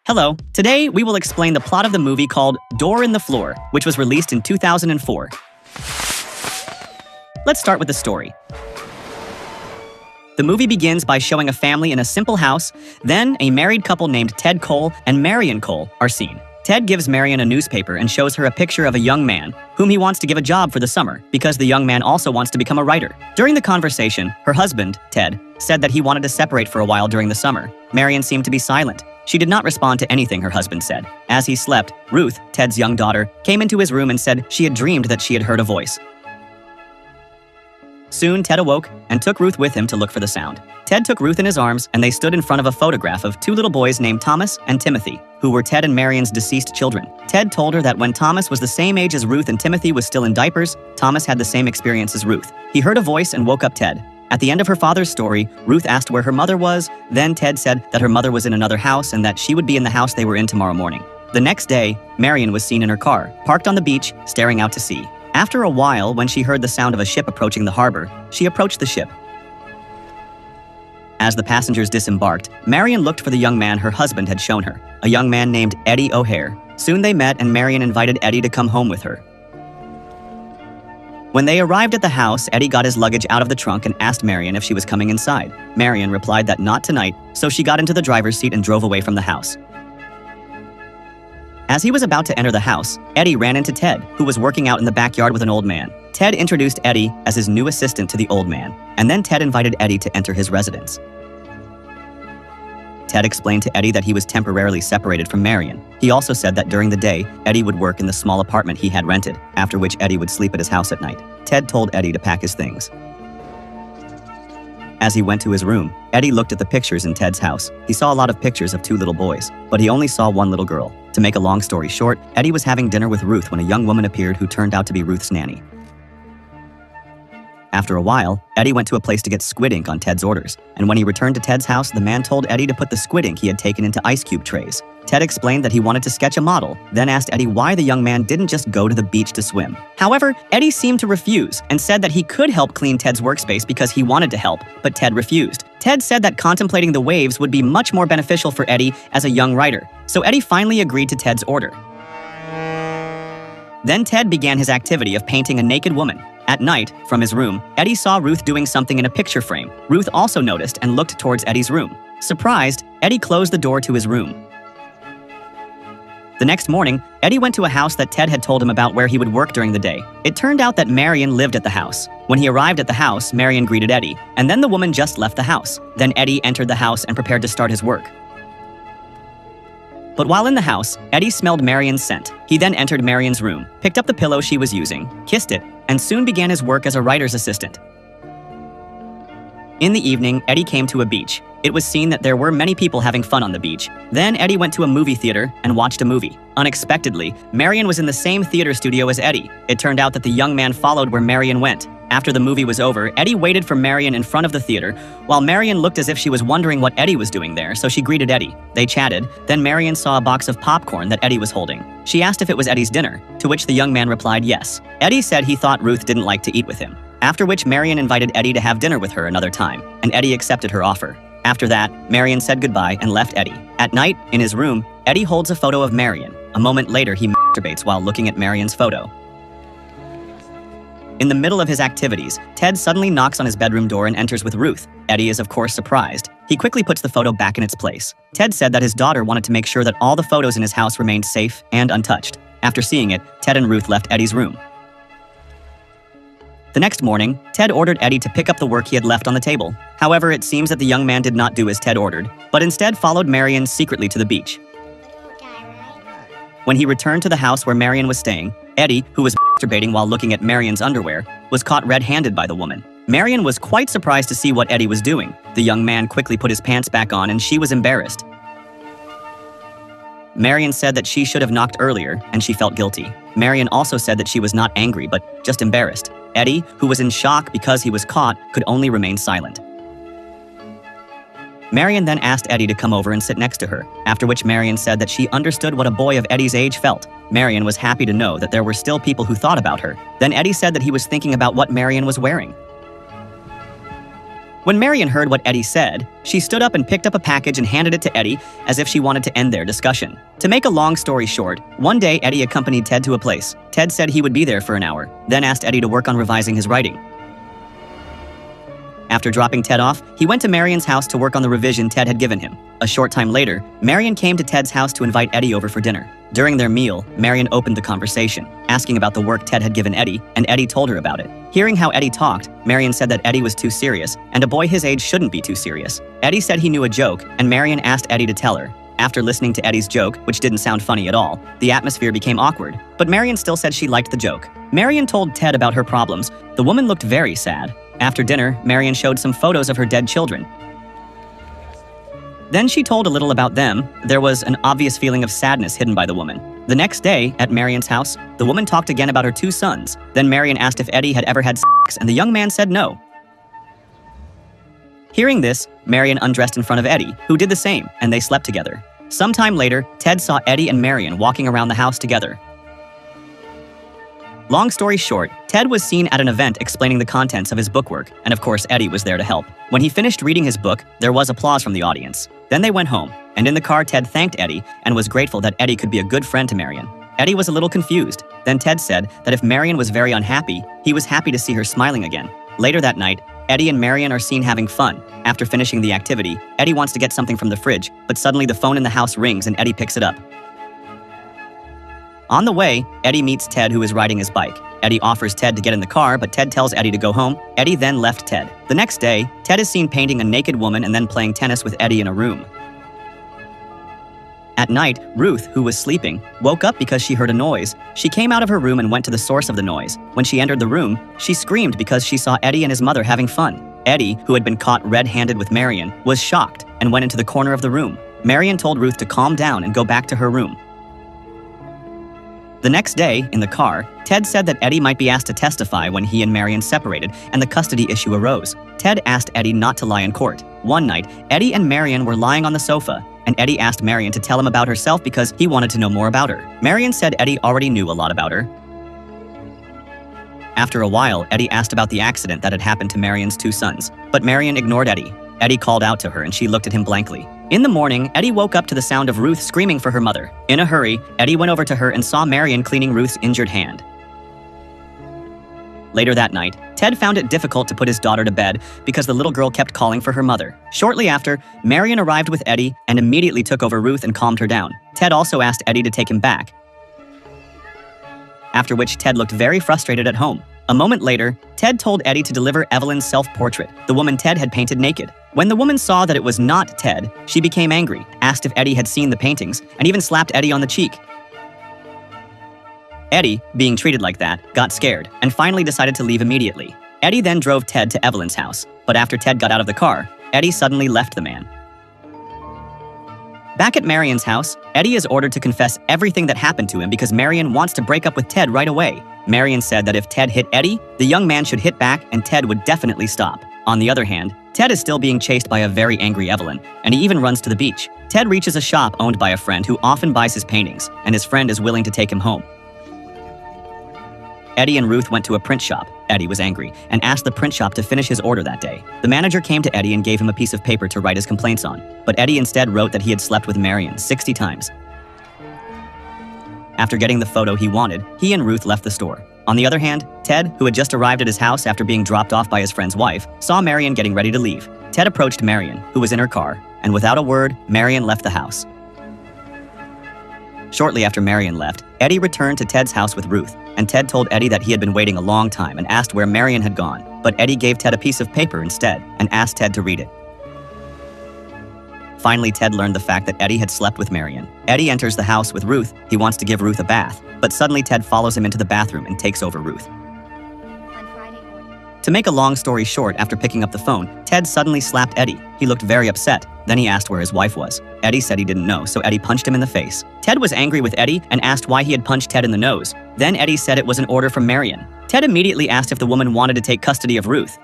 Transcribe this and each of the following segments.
Hello, today we will explain the plot of the movie called Door in the Floor, which was released in 2004. Let's start with the story. The movie begins by showing a family in a simple house, then a married couple named Ted Cole and Marion Cole are seen. Ted gives Marion a newspaper and shows her a picture of a young man whom he wants to give a job for the summer because the young man also wants to become a writer. During the conversation, her husband, Ted, said that he wanted to separate for a while during the summer. Marion seemed to be silent. She did not respond to anything her husband said. As he slept, Ruth, Ted's young daughter, came into his room and said she had dreamed that she had heard a voice. Soon, Ted awoke and took Ruth with him to look for the sound. Ted took Ruth in his arms and they stood in front of a photograph of two little boys named Thomas and Timothy, who were Ted and Marion's deceased children. Ted told her that when Thomas was the same age as Ruth and Timothy was still in diapers, Thomas had the same experience as Ruth. He heard a voice and woke up Ted. At the end of her father's story, Ruth asked where her mother was. Then Ted said that her mother was in another house and that she would be in the house they were in tomorrow morning. The next day, Marion was seen in her car, parked on the beach, staring out to sea. After a while, when she heard the sound of a ship approaching the harbor, she approached the ship. As the passengers disembarked, Marion looked for the young man her husband had shown her, a young man named Eddie O'Hare. Soon they met and Marion invited Eddie to come home with her. When they arrived at the house, Eddie got his luggage out of the trunk and asked Marion if she was coming inside. Marion replied that not tonight, so she got into the driver's seat and drove away from the house. As he was about to enter the house, Eddie ran into Ted, who was working out in the backyard with an old man. Ted introduced Eddie as his new assistant to the old man, and then Ted invited Eddie to enter his residence. Ted explained to Eddie that he was temporarily separated from Marion. He also said that during the day, Eddie would work in the small apartment he had rented, after which Eddie would sleep at his house at night. Ted told Eddie to pack his things. As he went to his room, Eddie looked at the pictures in Ted's house. He saw a lot of pictures of two little boys, but he only saw one little girl. To make a long story short, Eddie was having dinner with Ruth when a young woman appeared who turned out to be Ruth's nanny. After a while, Eddie went to a place to get squid ink on Ted's orders, and when he returned to Ted's house, the man told Eddie to put the squid ink he had taken into ice cube trays. Ted explained that he wanted to sketch a model, then asked Eddie why the young man didn't just go to the beach to swim. However, Eddie seemed to refuse and said that he could help clean Ted's workspace because he wanted to help, but Ted refused. Ted said that contemplating the waves would be much more beneficial for Eddie as a young writer, so Eddie finally agreed to Ted's order. Then Ted began his activity of painting a naked woman. At night, from his room, Eddie saw Ruth doing something in a picture frame. Ruth also noticed and looked towards Eddie's room. Surprised, Eddie closed the door to his room. The next morning, Eddie went to a house that Ted had told him about where he would work during the day. It turned out that Marion lived at the house. When he arrived at the house, Marion greeted Eddie, and then the woman just left the house. Then Eddie entered the house and prepared to start his work. But while in the house, Eddie smelled Marion's scent. He then entered Marion's room, picked up the pillow she was using, kissed it, and soon began his work as a writer's assistant. In the evening, Eddie came to a beach. It was seen that there were many people having fun on the beach. Then Eddie went to a movie theater and watched a movie. Unexpectedly, Marion was in the same theater studio as Eddie. It turned out that the young man followed where Marion went. After the movie was over, Eddie waited for Marion in front of the theater, while Marion looked as if she was wondering what Eddie was doing there, so she greeted Eddie. They chatted, then Marion saw a box of popcorn that Eddie was holding. She asked if it was Eddie's dinner, to which the young man replied yes. Eddie said he thought Ruth didn't like to eat with him. After which Marion invited Eddie to have dinner with her another time, and Eddie accepted her offer. After that, Marion said goodbye and left Eddie. At night, in his room, Eddie holds a photo of Marion. A moment later, he masturbates while looking at Marion's photo. In the middle of his activities, Ted suddenly knocks on his bedroom door and enters with Ruth. Eddie is of course surprised. He quickly puts the photo back in its place. Ted said that his daughter wanted to make sure that all the photos in his house remained safe and untouched. After seeing it, Ted and Ruth left Eddie's room. The next morning, Ted ordered Eddie to pick up the work he had left on the table. However, it seems that the young man did not do as Ted ordered, but instead followed Marion secretly to the beach. When he returned to the house where Marion was staying, Eddie, who was masturbating while looking at Marion's underwear, was caught red-handed by the woman. Marion was quite surprised to see what Eddie was doing. The young man quickly put his pants back on and she was embarrassed. Marion said that she should have knocked earlier and she felt guilty. Marion also said that she was not angry but just embarrassed. Eddie, who was in shock because he was caught, could only remain silent. Marion then asked Eddie to come over and sit next to her, after which Marion said that she understood what a boy of Eddie's age felt. Marion was happy to know that there were still people who thought about her. Then Eddie said that he was thinking about what Marion was wearing. When Marion heard what Eddie said, she stood up and picked up a package and handed it to Eddie as if she wanted to end their discussion. To make a long story short, one day Eddie accompanied Ted to a place. Ted said he would be there for an hour, then asked Eddie to work on revising his writing. After dropping Ted off, he went to Marion's house to work on the revision Ted had given him. A short time later, Marion came to Ted's house to invite Eddie over for dinner. During their meal, Marion opened the conversation, asking about the work Ted had given Eddie, and Eddie told her about it. Hearing how Eddie talked, Marion said that Eddie was too serious, and a boy his age shouldn't be too serious. Eddie said he knew a joke, and Marion asked Eddie to tell her. After listening to Eddie's joke, which didn't sound funny at all, the atmosphere became awkward, but Marion still said she liked the joke. Marion told Ted about her problems. The woman looked very sad. After dinner, Marion showed some photos of her dead children. Then she told a little about them. There was an obvious feeling of sadness hidden by the woman. The next day, at Marion's house, the woman talked again about her 2 sons. Then Marion asked if Eddie had ever had sex, and the young man said no. Hearing this, Marion undressed in front of Eddie, who did the same, and they slept together. Sometime later, Ted saw Eddie and Marion walking around the house together. Long story short, Ted was seen at an event explaining the contents of his bookwork, and of course Eddie was there to help. When he finished reading his book, there was applause from the audience. Then they went home, and in the car Ted thanked Eddie and was grateful that Eddie could be a good friend to Marion. Eddie was a little confused. Then Ted said that if Marion was very unhappy, he was happy to see her smiling again. Later that night, Eddie and Marion are seen having fun. After finishing the activity, Eddie wants to get something from the fridge, but suddenly the phone in the house rings and Eddie picks it up. On the way, Eddie meets Ted, who is riding his bike. Eddie offers Ted to get in the car, but Ted tells Eddie to go home. Eddie then left Ted. The next day, Ted is seen painting a naked woman and then playing tennis with Eddie in a room. At night, Ruth, who was sleeping, woke up because she heard a noise. She came out of her room and went to the source of the noise. When she entered the room, she screamed because she saw Eddie and his mother having fun. Eddie, who had been caught red-handed with Marion, was shocked and went into the corner of the room. Marion told Ruth to calm down and go back to her room. The next day, in the car, Ted said that Eddie might be asked to testify when he and Marion separated and the custody issue arose. Ted asked Eddie not to lie in court. One night, Eddie and Marion were lying on the sofa, and Eddie asked Marion to tell him about herself because he wanted to know more about her. Marion said Eddie already knew a lot about her. After a while, Eddie asked about the accident that had happened to Marion's 2 sons, but Marion ignored Eddie. Eddie called out to her and she looked at him blankly. In the morning, Eddie woke up to the sound of Ruth screaming for her mother. In a hurry, Eddie went over to her and saw Marion cleaning Ruth's injured hand. Later that night, Ted found it difficult to put his daughter to bed because the little girl kept calling for her mother. Shortly after, Marion arrived with Eddie and immediately took over Ruth and calmed her down. Ted also asked Eddie to take him back, after which Ted looked very frustrated at home. A moment later, Ted told Eddie to deliver Evelyn's self-portrait, the woman Ted had painted naked. When the woman saw that it was not Ted, she became angry, asked if Eddie had seen the paintings, and even slapped Eddie on the cheek. Eddie, being treated like that, got scared and finally decided to leave immediately. Eddie then drove Ted to Evelyn's house, but after Ted got out of the car, Eddie suddenly left the man. Back at Marion's house, Eddie is ordered to confess everything that happened to him because Marion wants to break up with Ted right away. Marion said that if Ted hit Eddie, the young man should hit back and Ted would definitely stop. On the other hand, Ted is still being chased by a very angry Evelyn, and he even runs to the beach. Ted reaches a shop owned by a friend who often buys his paintings, and his friend is willing to take him home. Eddie and Ruth went to a print shop. Eddie was angry and asked the print shop to finish his order that day. The manager came to Eddie and gave him a piece of paper to write his complaints on, but Eddie instead wrote that he had slept with Marion 60 times. After getting the photo he wanted, he and Ruth left the store. On the other hand, Ted, who had just arrived at his house after being dropped off by his friend's wife, saw Marion getting ready to leave. Ted approached Marion, who was in her car, and without a word, Marion left the house. Shortly after Marion left, Eddie returned to Ted's house with Ruth, and Ted told Eddie that he had been waiting a long time and asked where Marion had gone, but Eddie gave Ted a piece of paper instead and asked Ted to read it. Finally, Ted learned the fact that Eddie had slept with Marion. Eddie enters the house with Ruth. He wants to give Ruth a bath, but suddenly Ted follows him into the bathroom and takes over Ruth. To make a long story short, after picking up the phone, Ted suddenly slapped Eddie. He looked very upset. Then he asked where his wife was. Eddie said he didn't know, so Eddie punched him in the face. Ted was angry with Eddie and asked why he had punched Ted in the nose. Then Eddie said it was an order from Marion. Ted immediately asked if the woman wanted to take custody of Ruth.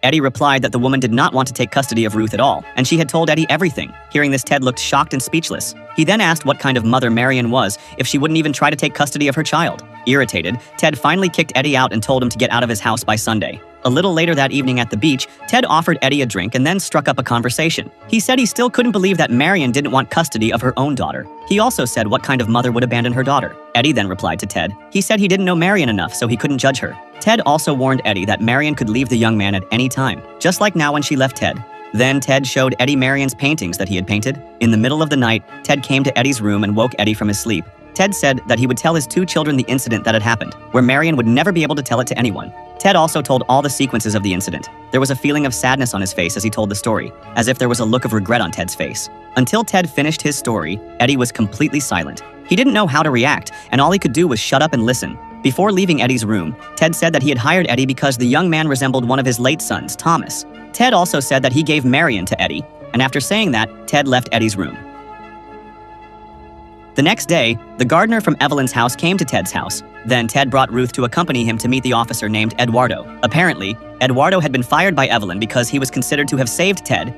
Eddie replied that the woman did not want to take custody of Ruth at all, and she had told Eddie everything. Hearing this, Ted looked shocked and speechless. He then asked what kind of mother Marion was if she wouldn't even try to take custody of her child. Irritated, Ted finally kicked Eddie out and told him to get out of his house by Sunday. A little later that evening at the beach, Ted offered Eddie a drink and then struck up a conversation. He said he still couldn't believe that Marion didn't want custody of her own daughter. He also said what kind of mother would abandon her daughter. Eddie then replied to Ted. He said he didn't know Marion enough, so he couldn't judge her. Ted also warned Eddie that Marion could leave the young man at any time, just like now when she left Ted. Then Ted showed Eddie Marion's paintings that he had painted. In the middle of the night, Ted came to Eddie's room and woke Eddie from his sleep. Ted said that he would tell his two children the incident that had happened, where Marion would never be able to tell it to anyone. Ted also told all the sequences of the incident. There was a feeling of sadness on his face as he told the story, as if there was a look of regret on Ted's face. Until Ted finished his story, Eddie was completely silent. He didn't know how to react, and all he could do was shut up and listen. Before leaving Eddie's room, Ted said that he had hired Eddie because the young man resembled one of his late sons, Thomas. Ted also said that he gave Marion to Eddie, and after saying that, Ted left Eddie's room. The next day, the gardener from Evelyn's house came to Ted's house. Then Ted brought Ruth to accompany him to meet the officer named Eduardo. Apparently, Eduardo had been fired by Evelyn because he was considered to have saved Ted.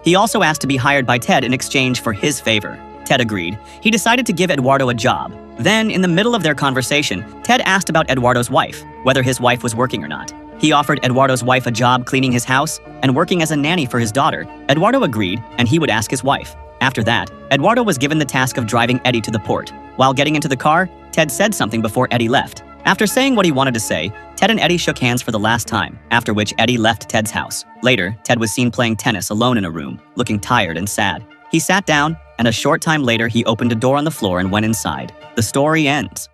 He also asked to be hired by Ted in exchange for his favor. Ted agreed. He decided to give Eduardo a job. Then, in the middle of their conversation, Ted asked about Eduardo's wife, whether his wife was working or not. He offered Eduardo's wife a job cleaning his house and working as a nanny for his daughter. Eduardo agreed, and he would ask his wife. After that, Eduardo was given the task of driving Eddie to the port. While getting into the car, Ted said something before Eddie left. After saying what he wanted to say, Ted and Eddie shook hands for the last time, after which Eddie left Ted's house. Later, Ted was seen playing tennis alone in a room, looking tired and sad. He sat down, and a short time later he opened a door on the floor and went inside. The story ends.